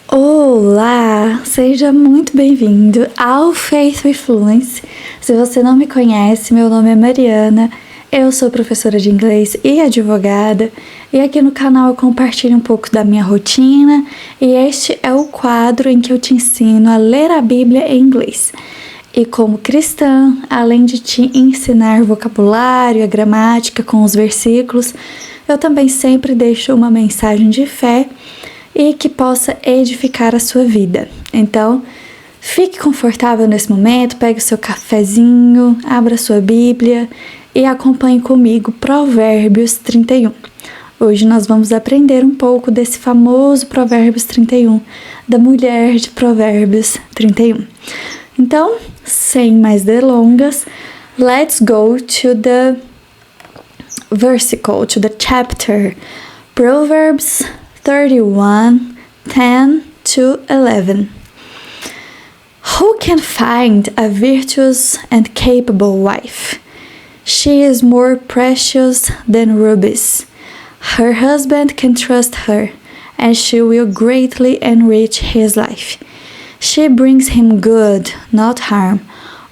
Olá, seja muito bem-vindo ao Faith with Fluency. Se você não me conhece, meu nome é Mariana, eu sou professora de inglês e advogada, e aqui no canal eu compartilho um pouco da minha rotina, e este é o quadro em que eu te ensino a ler a Bíblia em inglês. E como cristã, além de te ensinar vocabulário, a gramática com os versículos, eu também sempre deixo uma mensagem de fé e que possa edificar a sua vida. Então, fique confortável nesse momento, pegue o seu cafezinho, abra sua Bíblia e acompanhe comigo Provérbios 31. Hoje nós vamos aprender um pouco desse famoso Provérbios 31, da mulher de Provérbios 31. Então, sem mais delongas, let's go to the versicle, to the chapter. Proverbs 31, 10 to 11. Who can find a virtuous and capable wife? She is more precious than rubies. Her husband can trust her, and she will greatly enrich his life. She brings him good, not harm,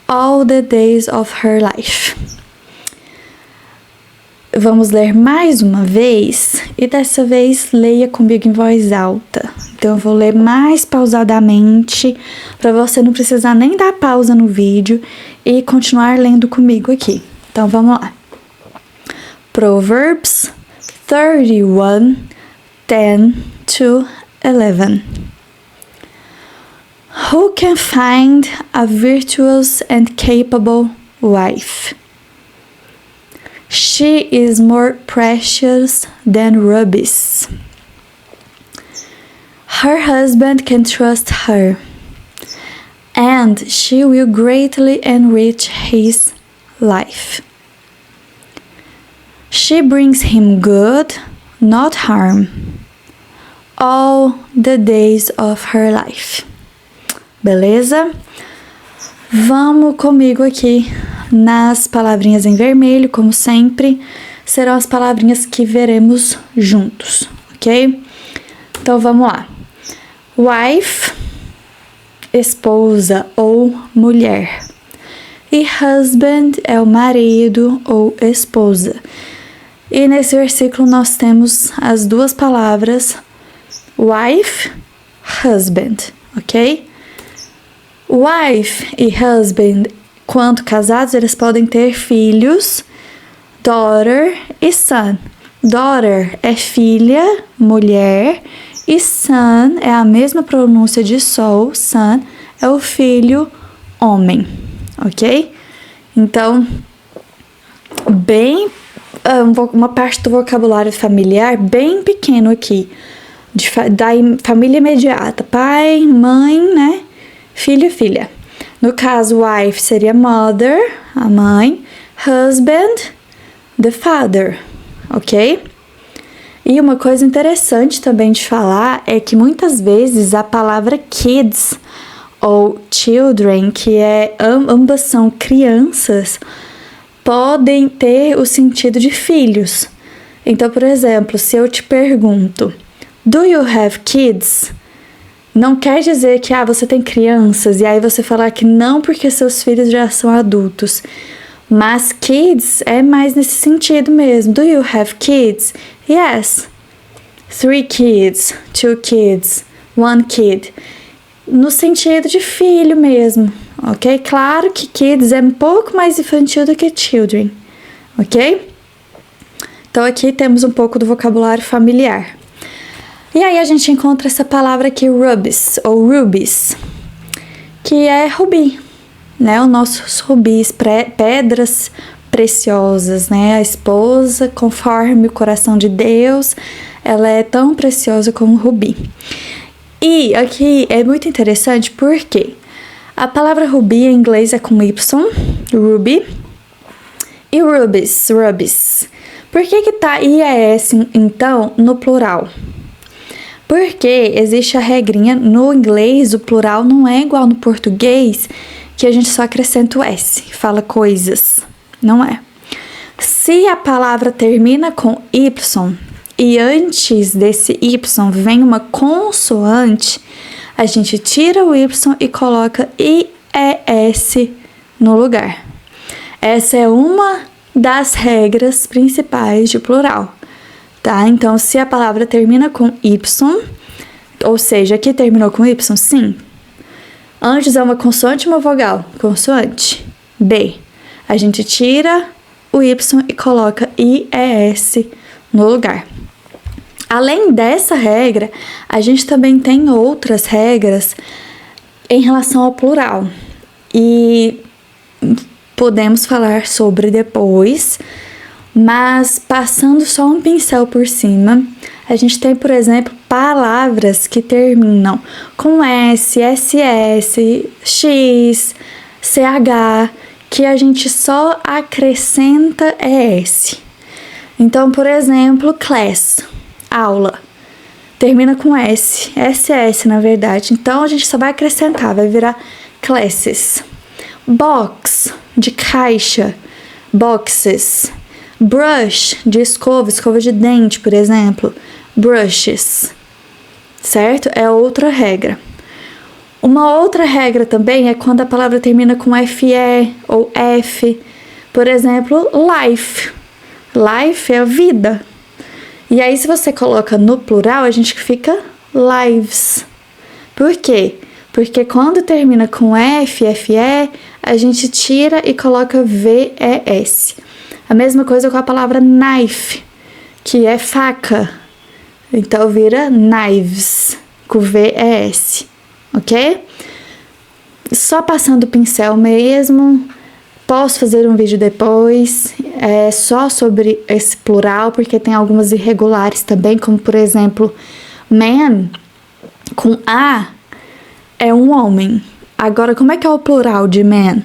all the days of her life. Vamos ler mais uma vez, e dessa vez leia comigo em voz alta. Então eu vou ler mais pausadamente, para você não precisar nem dar pausa no vídeo e continuar lendo comigo aqui. Então vamos lá. Proverbs 31, 10 to 11. Who can find a virtuous and capable wife? She is more precious than rubies. Her husband can trust her, and she will greatly enrich his life. She brings him good, not harm, all the days of her life. Beleza? Vamos comigo aqui nas palavrinhas em vermelho, como sempre, serão as palavrinhas que veremos juntos, ok? Então vamos lá. Wife, esposa ou mulher. E husband é o marido ou esposa. E nesse versículo nós temos as duas palavras wife, husband, ok? Wife e husband, quando casados, eles podem ter filhos, daughter e son. Daughter é filha, mulher, e son é a mesma pronúncia de sol, son é o filho, homem, ok? Então, bem, uma parte do vocabulário familiar bem pequeno aqui, da família imediata, pai, mãe, né? Filho e filha. No caso, wife seria mother, a mãe, husband, the father, ok? E uma coisa interessante também de falar é que muitas vezes a palavra kids ou children, que ambas são crianças, podem ter o sentido de filhos. Então, por exemplo, se eu te pergunto, do you have kids? Não quer dizer que você tem crianças e aí você falar que não porque seus filhos já são adultos. Mas kids é mais nesse sentido mesmo. Do you have kids? Yes. 3 kids, 2 kids, 1 kid. No sentido de filho mesmo, ok? Claro que kids é um pouco mais infantil do que children, ok? Então aqui temos um pouco do vocabulário familiar. E aí a gente encontra essa palavra aqui, rubies, ou rubies, que é rubi, né? Os nossos rubis, pedras preciosas, né? A esposa, conforme o coração de Deus, ela é tão preciosa como o rubi. E aqui é muito interessante porque a palavra rubi em inglês é com Y, ruby, e rubies. Por que tá IES, então, no plural? Porque existe a regrinha, no inglês o plural não é igual no português, que a gente só acrescenta o S, fala coisas, não é. Se a palavra termina com Y e antes desse Y vem uma consoante, a gente tira o Y e coloca IES no lugar. Essa é uma das regras principais de plural, tá? Então, se a palavra termina com Y, ou seja, aqui terminou com Y, sim. Antes é uma consoante ou uma vogal? Consoante. B. A gente tira o Y e coloca IES no lugar. Além dessa regra, a gente também tem outras regras em relação ao plural. E podemos falar sobre depois, mas passando só um pincel por cima, a gente tem, por exemplo, palavras que terminam com S, SS, X, CH, que a gente só acrescenta ES. Então, por exemplo, class, aula, termina com S, SS na verdade. Então, a gente só vai acrescentar, vai virar classes. Box, de caixa, boxes. Brush, de escova de dente, por exemplo, brushes, certo? É outra regra. Uma outra regra também é quando a palavra termina com FE ou F. Por exemplo, life. Life é a vida. E aí, se você coloca no plural, a gente fica lives. Por quê? Porque quando termina com F, FE, a gente tira e coloca VES. A mesma coisa com a palavra knife, que é faca. Então, vira knives, com VES, ok? Só passando o pincel mesmo. Posso fazer um vídeo depois, só sobre esse plural, porque tem algumas irregulares também, como, por exemplo, man, com A, é um homem. Agora, como é que é o plural de man?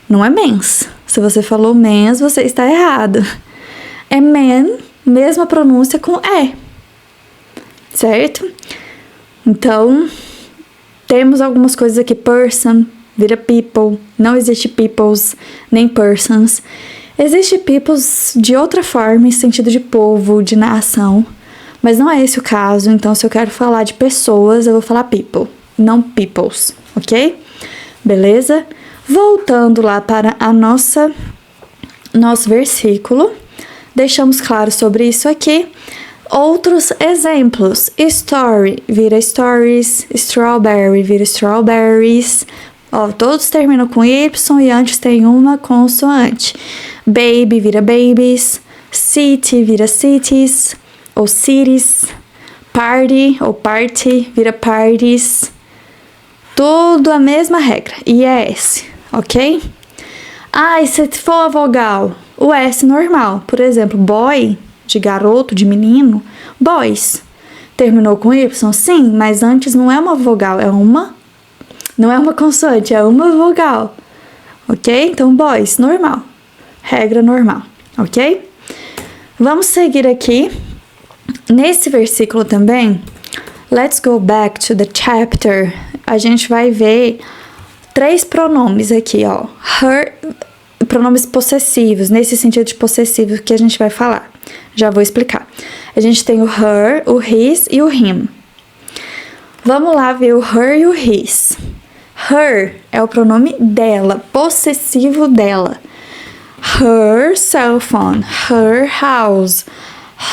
Não é mens. Se você falou mens, você está errado. É man, mesma pronúncia com E. Certo? Então, temos algumas coisas aqui. Person, vira people. Não existe peoples, nem persons. Existe peoples de outra forma, em sentido de povo, de nação. Mas não é esse o caso. Então, se eu quero falar de pessoas, eu vou falar people, não peoples, ok? Beleza? Voltando lá para nosso versículo, deixamos claro sobre isso aqui. Outros exemplos: story vira stories, strawberry vira strawberries. Ó, todos terminam com Y e antes tem uma consoante. Baby vira babies, city vira cities ou cities, party ou party vira parties. Tudo a mesma regra, IES, ok? E se for a vogal, o S normal. Por exemplo, boy, de garoto, de menino, boys. Terminou com Y? Sim, mas antes não é uma vogal, não é uma consoante, é uma vogal, ok? Então, boys, normal, regra normal, ok? Vamos seguir aqui. Nesse versículo também, let's go back to the chapter. A gente vai ver 3 pronomes aqui, ó. Her, pronomes possessivos, nesse sentido de possessivo que a gente vai falar. Já vou explicar. A gente tem o her, o his e o him. Vamos lá ver o her e o his. Her é o pronome dela, possessivo dela. Her cell phone, her house,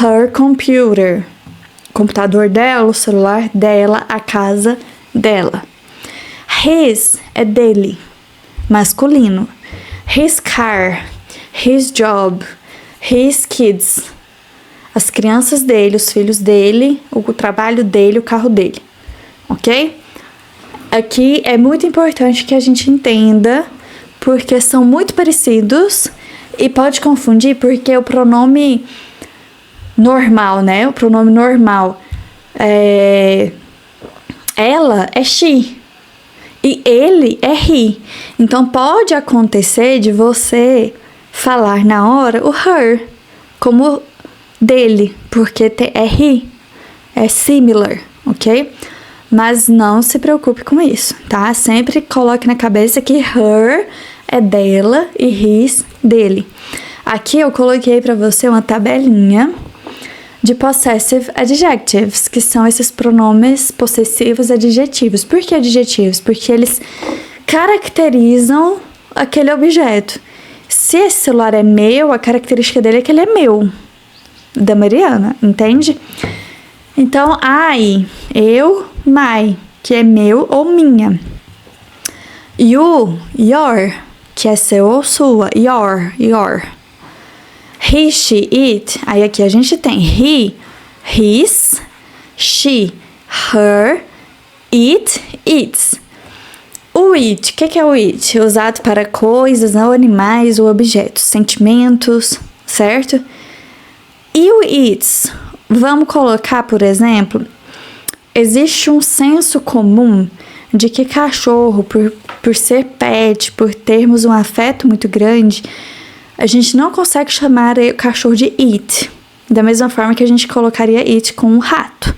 her computer. Computador dela, o celular dela, a casa dela. His é dele, masculino. His car, his job, his kids. As crianças dele, os filhos dele, o trabalho dele, o carro dele. Ok? Aqui é muito importante que a gente entenda, porque são muito parecidos e pode confundir, porque o pronome normal, né? O pronome normal ela é she e ele é he. Então pode acontecer de você falar na hora o her como dele, porque é he, é similar, ok? Mas não se preocupe com isso, tá? Sempre coloque na cabeça que her é dela e his dele. Aqui eu coloquei para você uma tabelinha de possessive adjectives, que são esses pronomes possessivos adjetivos. Por que adjetivos? Porque eles caracterizam aquele objeto. Se esse celular é meu, a característica dele é que ele é meu, da Mariana, entende? Então, I, eu, my, que é meu ou minha. You, your, que é seu ou sua, your. He, she, it, aí aqui a gente tem he, his, she, her, it, its. O it, o que é o it? Usado para coisas, ou animais ou objetos, sentimentos, certo? E o its, vamos colocar, por exemplo, existe um senso comum de que cachorro, por ser pet, por termos um afeto muito grande, a gente não consegue chamar o cachorro de it, da mesma forma que a gente colocaria it com um rato,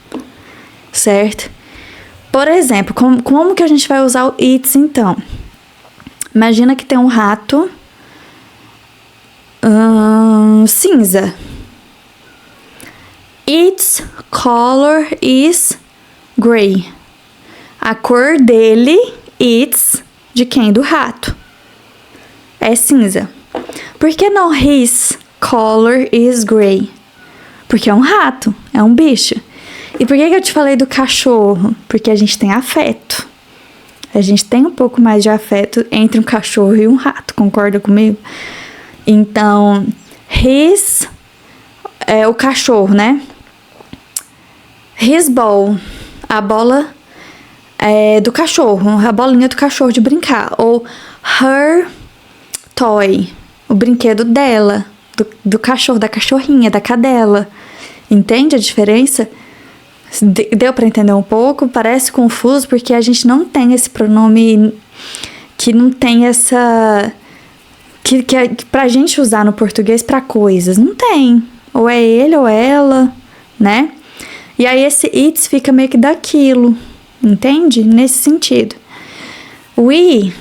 certo? Por exemplo, como que a gente vai usar o its, então? Imagina que tem um rato cinza. Its color is gray. A cor dele, its, de quem? Do rato. É cinza. Por que não his color is gray? Porque é um rato, é um bicho. E por que eu te falei do cachorro? Porque a gente tem afeto. A gente tem um pouco mais de afeto entre um cachorro e um rato, concorda comigo? Então, his é o cachorro, né? His ball, a bola do cachorro, a bolinha do cachorro de brincar. Ou her toy, o brinquedo dela, do cachorro, da cachorrinha, da cadela. Entende a diferença? Deu para entender um pouco? Parece confuso porque a gente não tem esse pronome que não tem essa... que pra gente usar no português para coisas. Não tem. Ou é ele ou ela, né? E aí esse its fica meio que daquilo. Entende? Nesse sentido. We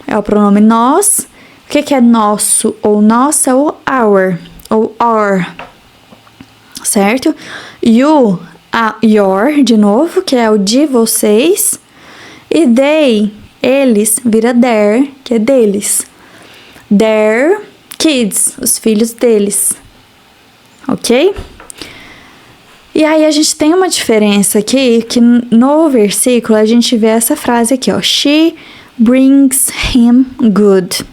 é o pronome nós. O que é nosso ou nossa ou our ou our. Certo? You, your, de novo, que é o de vocês. E they, eles, vira their, que é deles. Their kids, os filhos deles. Ok? E aí a gente tem uma diferença aqui, que no versículo a gente vê essa frase aqui, ó. She brings him good.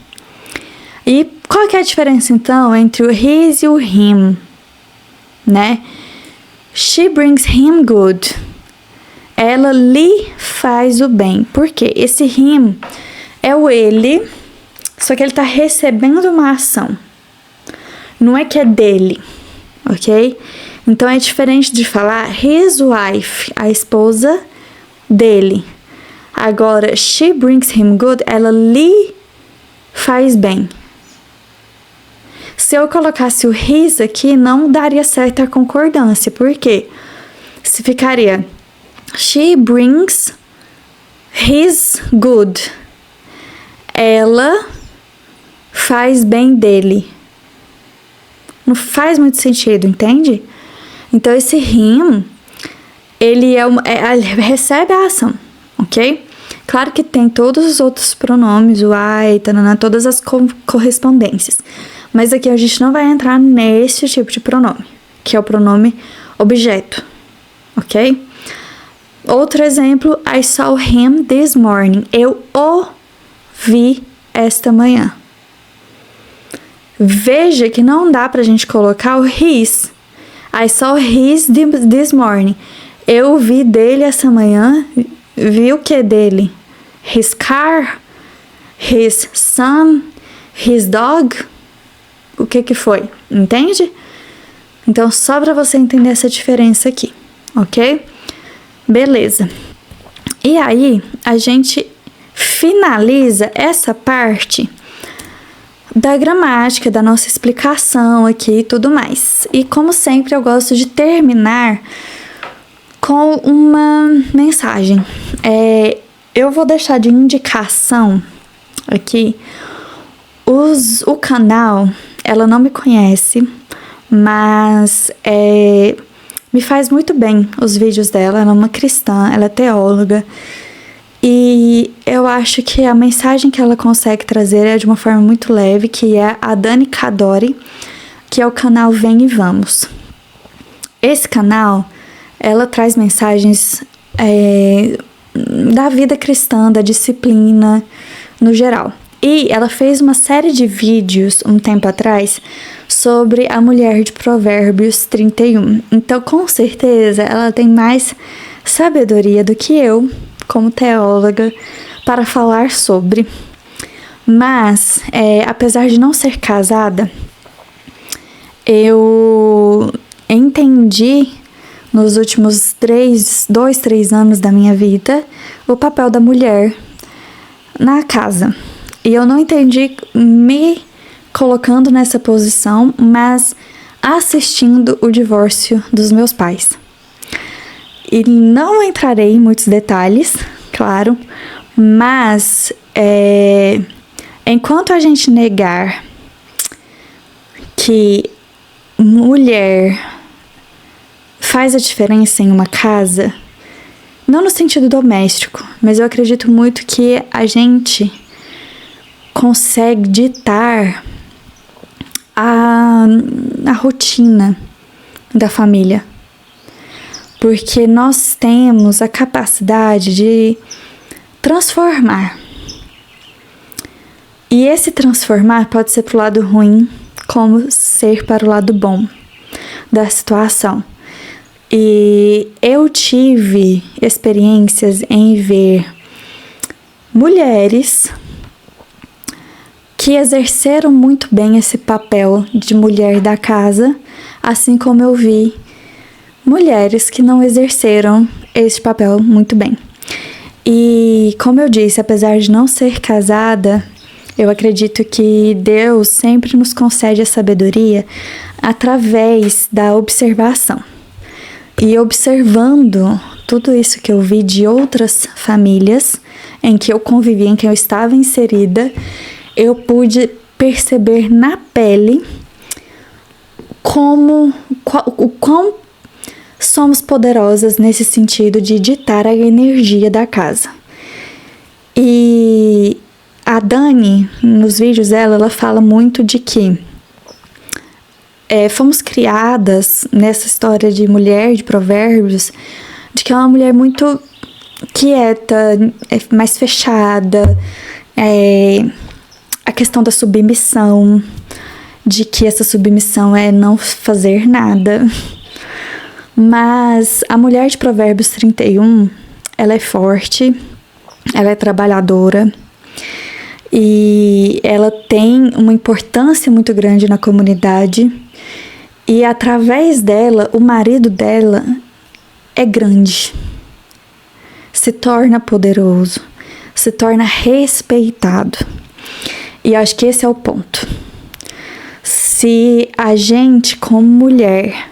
E qual que é a diferença, então, entre o his e o him, né? She brings him good. Ela lhe faz o bem. Por quê? Esse him é o ele, só que ele tá recebendo uma ação. Não é que é dele, ok? Então é diferente de falar his wife, a esposa dele. Agora, she brings him good, ela lhe faz bem. Se eu colocasse o his aqui, não daria certa concordância. Por quê? Se ficaria she brings his good. Ela faz bem dele. Não faz muito sentido, entende? Então, esse him, ele recebe a ação, ok? Claro que tem todos os outros pronomes, o I, todas as correspondências. Mas aqui a gente não vai entrar nesse tipo de pronome, que é o pronome objeto, ok? Outro exemplo, I saw him this morning. Eu o vi esta manhã. Veja que não dá pra gente colocar o his. I saw his this morning. Eu vi dele essa manhã. Vi o que dele? His car? His son? His dog? O que foi? Entende? Então, só pra você entender essa diferença aqui, ok? Beleza. E aí, a gente finaliza essa parte da gramática, da nossa explicação aqui e tudo mais. E como sempre, eu gosto de terminar com uma mensagem. Eu vou deixar de indicação aqui o canal. Ela não me conhece, mas me faz muito bem os vídeos dela. Ela é uma cristã, ela é teóloga. E eu acho que a mensagem que ela consegue trazer é de uma forma muito leve, que é a Dani Cadori, que é o canal Vem e Vamos. Esse canal, ela traz mensagens da vida cristã, da disciplina no geral. E ela fez uma série de vídeos um tempo atrás sobre a mulher de Provérbios 31. Então, com certeza, ela tem mais sabedoria do que eu, como teóloga, para falar sobre. Mas, apesar de não ser casada, eu entendi nos últimos 2-3 anos da minha vida o papel da mulher na casa. E eu não entendi me colocando nessa posição, mas assistindo o divórcio dos meus pais. E não entrarei em muitos detalhes, claro, mas enquanto a gente negar que mulher faz a diferença em uma casa, não no sentido doméstico, mas eu acredito muito que a gente consegue ditar a rotina da família. Porque nós temos a capacidade de transformar. E esse transformar pode ser para o lado ruim, como ser para o lado bom da situação. E eu tive experiências em ver mulheres que exerceram muito bem esse papel de mulher da casa, assim como eu vi mulheres que não exerceram esse papel muito bem. E como eu disse, apesar de não ser casada, eu acredito que Deus sempre nos concede a sabedoria através da observação. E observando tudo isso que eu vi de outras famílias em que eu convivi, em que eu estava inserida, eu pude perceber na pele o quão somos poderosas nesse sentido de ditar a energia da casa. E a Dani, nos vídeos dela, ela fala muito de que fomos criadas nessa história de mulher de Provérbios, de que é uma mulher muito quieta, mais fechada, a questão da submissão, de que essa submissão é não fazer nada. Mas a mulher de Provérbios 31, ela é forte, ela é trabalhadora e ela tem uma importância muito grande na comunidade. E através dela, o marido dela é grande, se torna poderoso, se torna respeitado. E acho que esse é o ponto. Se a gente, como mulher,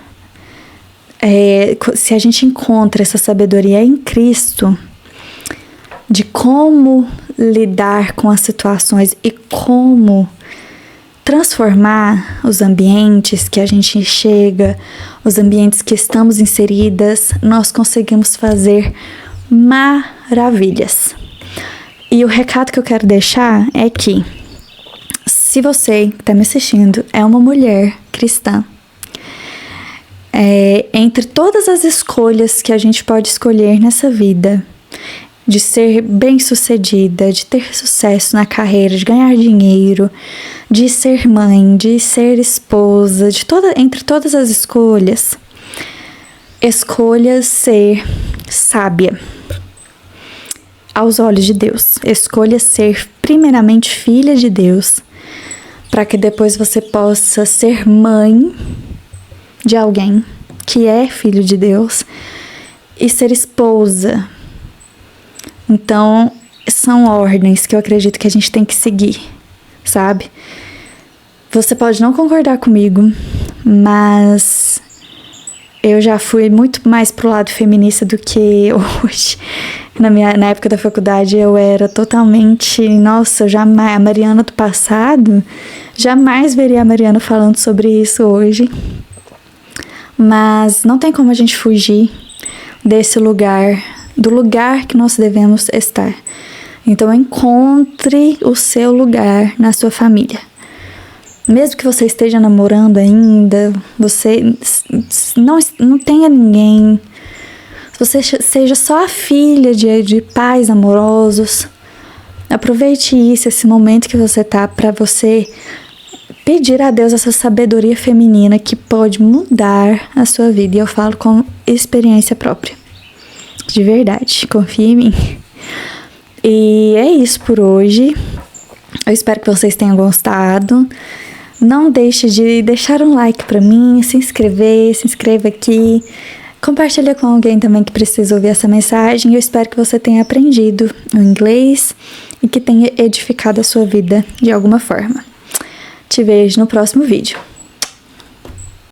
se a gente encontra essa sabedoria em Cristo, de como lidar com as situações e como transformar os ambientes que a gente chega, os ambientes que estamos inseridas, nós conseguimos fazer maravilhas. E o recado que eu quero deixar é que, se você que está me assistindo é uma mulher cristã, entre todas as escolhas que a gente pode escolher nessa vida, de ser bem-sucedida, de ter sucesso na carreira, de ganhar dinheiro, de ser mãe, de ser esposa, entre todas as escolhas, escolha ser sábia aos olhos de Deus. Escolha ser primeiramente filha de Deus, para que depois você possa ser mãe de alguém que é filho de Deus e ser esposa. Então, são ordens que eu acredito que a gente tem que seguir, sabe? Você pode não concordar comigo, mas eu já fui muito mais pro lado feminista do que hoje. Na época da faculdade eu era totalmente... Nossa, jamais, a Mariana do passado, jamais veria a Mariana falando sobre isso hoje. mas não tem como a gente fugir desse lugar, do lugar que nós devemos estar. Então, encontre o seu lugar na sua família. Mesmo que você esteja namorando ainda, você não tenha ninguém, você seja só a filha de pais amorosos, aproveite isso, esse momento que você tá, para você pedir a Deus essa sabedoria feminina que pode mudar a sua vida. E eu falo com experiência própria. De verdade, confia em mim. E é isso por hoje. Eu espero que vocês tenham gostado. Não deixe de deixar um like pra mim, se inscreva aqui. Compartilha com alguém também que precisa ouvir essa mensagem. Eu espero que você tenha aprendido o inglês e que tenha edificado a sua vida de alguma forma. Te vejo no próximo vídeo.